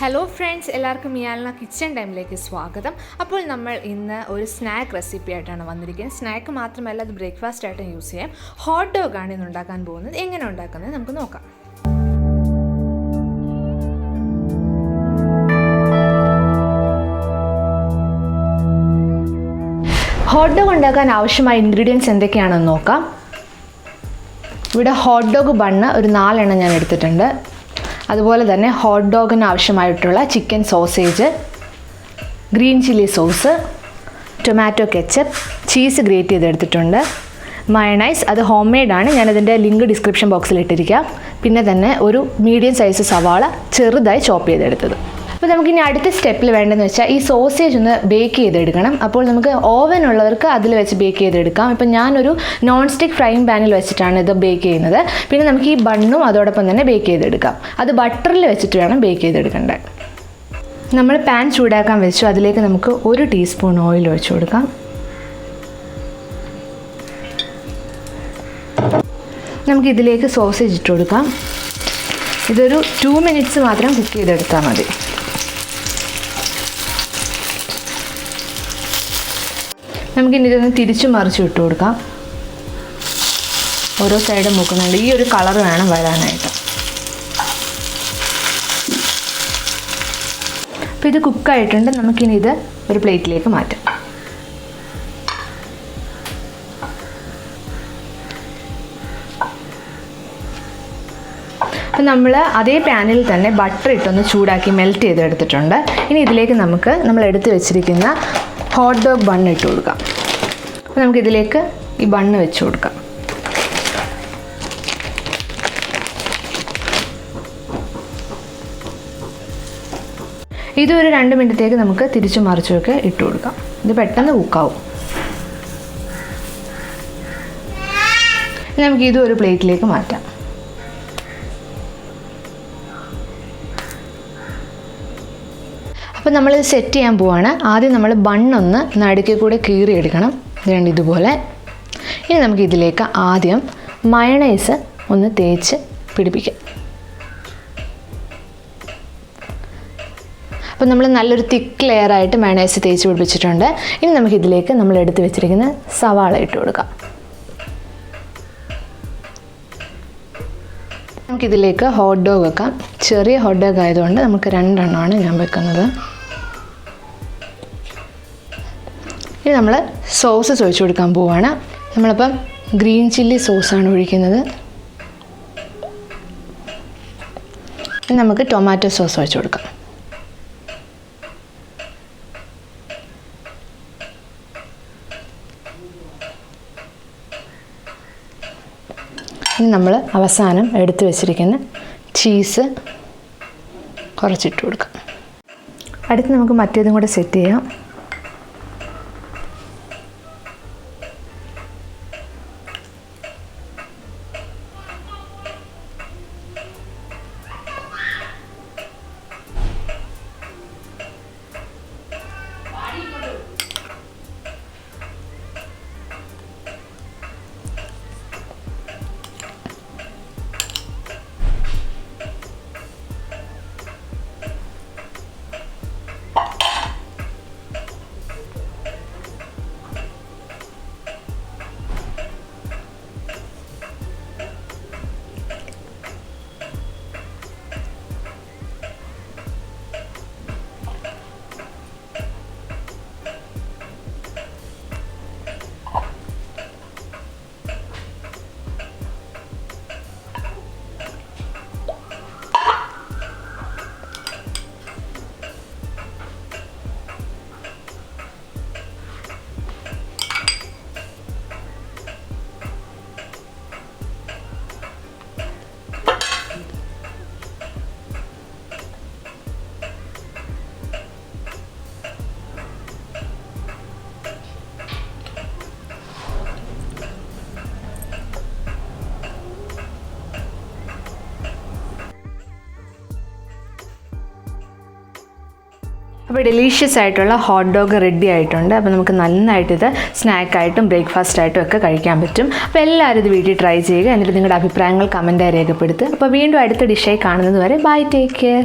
Hello friends, എല്ലാവർക്കും മിയാൽന kitchen ടൈമിലേക്ക് സ്വാഗതം. അപ്പോൾ നമ്മൾ ഇന്ന് ഒരു സ്നാക്ക് റെസിപ്പി ആയിട്ടാണ് വന്നിരിക്കുന്നത്. സ്നാക്ക് മാത്രമല്ല, അത് ബ്രേക്ക്ഫാസ്റ്റ് ആയിട്ടും യൂസ് ചെയ്യാം. ഹോട്ട് ഡോഗ് ആണ് ഇന്ന് ഉണ്ടാക്കാൻ പോകുന്നത്. എങ്ങനെ ഉണ്ടാക്കുന്നത് നമുക്ക് നോക്കാം. ഹോട്ട് ഡോഗ് ഉണ്ടാക്കാൻ ആവശ്യമായ ഇൻഗ്രീഡിയൻസ് എന്തൊക്കെയാണെന്ന് നോക്കാം. ഇവിടെ ഹോട്ട് ഡോഗ് ബണ്ണ് ഒരു 4 എണ്ണം ഞാൻ എടുത്തിട്ടുണ്ട്. അതുപോലെ തന്നെ ഹോട്ട് ഡോഗിന് ആവശ്യമായിട്ടുള്ള chicken sausage, green chilli sauce, tomato ketchup, cheese great ചെയ്തെടുത്തിട്ടുണ്ട്, മയണൈസ്, അത് ഹോം മെയ്ഡാണ്, ഞാനതിൻ്റെ ലിങ്ക് ഡിസ്ക്രിപ്ഷൻ ബോക്സിൽ ഇട്ടിരിക്കാം. പിന്നെ തന്നെ ഒരു മീഡിയം സൈസ് സവാള ചെറുതായി ചോപ്പ് ചെയ്തെടുത്തത്. അപ്പോൾ നമുക്കിനി അടുത്ത സ്റ്റെപ്പിൽ വേണ്ടതെന്ന് വെച്ചാൽ ഈ സോസേജ് ഒന്ന് ബേക്ക് ചെയ്തെടുക്കണം. അപ്പോൾ നമുക്ക് ഓവൻ ഉള്ളവർക്ക് അതിൽ വെച്ച് ബേക്ക് ചെയ്തെടുക്കാം. ഇപ്പം ഞാനൊരു നോൺ സ്റ്റിക്ക് ഫ്രൈയിങ് പാനിൽ വെച്ചിട്ടാണ് ഇത് ബേക്ക് ചെയ്യുന്നത്. പിന്നെ നമുക്ക് ഈ ബണ്ണും അതോടൊപ്പം തന്നെ ബേക്ക് ചെയ്തെടുക്കാം. അത് ബട്ടറിൽ വെച്ചിട്ട് വേണം ബേക്ക് ചെയ്തെടുക്കേണ്ടത്. നമ്മൾ പാൻ ചൂടാക്കാൻ വെച്ചു. അതിലേക്ക് നമുക്ക് 1 ടീസ്പൂൺ ഓയിൽ ഒഴിച്ചു കൊടുക്കാം. നമുക്കിതിലേക്ക് സോസേജ് ഇട്ട് കൊടുക്കാം. ഇതൊരു 2 മിനിറ്റ്സ് മാത്രം കുക്ക് ചെയ്തെടുത്താൽ മതി. നമുക്കിനി ഇതൊന്ന് തിരിച്ചു മറിച്ച് ഇട്ട് കൊടുക്കാം. ഓരോ സൈഡും മുക്കുന്നുണ്ട്. ഈ ഒരു കളർ വേണം വരാനായിട്ട്. അപ്പോൾ ഇത് കുക്കായിട്ടുണ്ട്. നമുക്കിനി ഇത് ഒരു പ്ലേറ്റിലേക്ക് മാറ്റാം. അപ്പോൾ നമ്മൾ അതേ പാനിൽ തന്നെ ബട്ടർ ഇട്ടൊന്ന് ചൂടാക്കി മെൽറ്റ് ചെയ്തെടുത്തിട്ടുണ്ട്. ഇനി ഇതിലേക്ക് നമ്മൾ എടുത്ത് വെച്ചിരിക്കുന്ന ഹോട്ട് ഡോഗ് ബണ്ണ് ഇട്ട് കൊടുക്കാം. അപ്പോൾ നമുക്കിതിലേക്ക് ഈ ബണ്ണ് വെച്ച് കൊടുക്കാം. ഇതൊരു 2 മിനിറ്റത്തേക്ക് നമുക്ക് തിരിച്ചു മറിച്ചൊക്കെ ഇട്ട് കൊടുക്കാം. ഇത് പെട്ടെന്ന് കുക്കാവും. നമുക്കിതും ഒരു പ്ലേറ്റിലേക്ക് മാറ്റാം. അപ്പോൾ നമ്മളിത് സെറ്റ് ചെയ്യാൻ പോവാണ്. ആദ്യം നമ്മൾ ബണ്ണൊന്ന് നടുക്കിൽ കൂടെ കീറിയെടുക്കണം. ഇതുപോലെ. ഇനി നമുക്കിതിലേക്ക് ആദ്യം മയണൈസ് ഒന്ന് തേച്ച് പിടിപ്പിക്കാം. അപ്പോൾ നമ്മൾ നല്ലൊരു തിക്ക് ലെയറായിട്ട് മയണൈസ് തേച്ച് പിടിപ്പിച്ചിട്ടുണ്ട്. ഇനി നമുക്കിതിലേക്ക് നമ്മൾ എടുത്ത് വെച്ചിരിക്കുന്ന സവാള ഇട്ട് കൊടുക്കാം. നമുക്കിതിലേക്ക് ഹോട്ട് ഡോഗ് വെക്കാം. ചെറിയ ഹോട്ട് ഡോഗ് ആയതുകൊണ്ട് നമുക്ക് 2 എണ്ണമാണ് ഞാൻ വെക്കുന്നത്. ഇനി നമ്മൾ സോസ് ഒഴിച്ചു കൊടുക്കാൻ പോവുകയാണ്. നമ്മളിപ്പം ഗ്രീൻ ചില്ലി സോസാണ് ഒഴിക്കുന്നത്. ഇനി നമുക്ക് ടൊമാറ്റോ സോസ് ഒഴിച്ചു കൊടുക്കാം. ഇനി നമ്മൾ അവസാനം എടുത്തു വെച്ചിരിക്കുന്ന ചീസ് കുറച്ചിട്ട് കൊടുക്കാം. അടുത്ത് നമുക്ക് മറ്റേതും കൂടെ സെറ്റ് ചെയ്യാം. അപ്പോൾ ഡെലീഷ്യസ് ആയിട്ടുള്ള ഹോട്ട് ഡോഗ് റെഡി ആയിട്ടുണ്ട്. അപ്പോൾ നമുക്ക് നന്നായിട്ടിത് സ്നാക്കായിട്ടും ബ്രേക്ക്ഫാസ്റ്റായിട്ടും ഒക്കെ കഴിക്കാൻ പറ്റും. അപ്പോൾ എല്ലാവരും ഇത് വീട്ടിൽ ട്രൈ ചെയ്യുക. എന്നിട്ട് നിങ്ങളുടെ അഭിപ്രായങ്ങൾ കമൻറ്റായി രേഖപ്പെടുത്തുക. അപ്പോൾ വീണ്ടും അടുത്ത ഡിഷായി കാണുന്നത് വരെ ബൈ, ടേക്ക് കെയർ.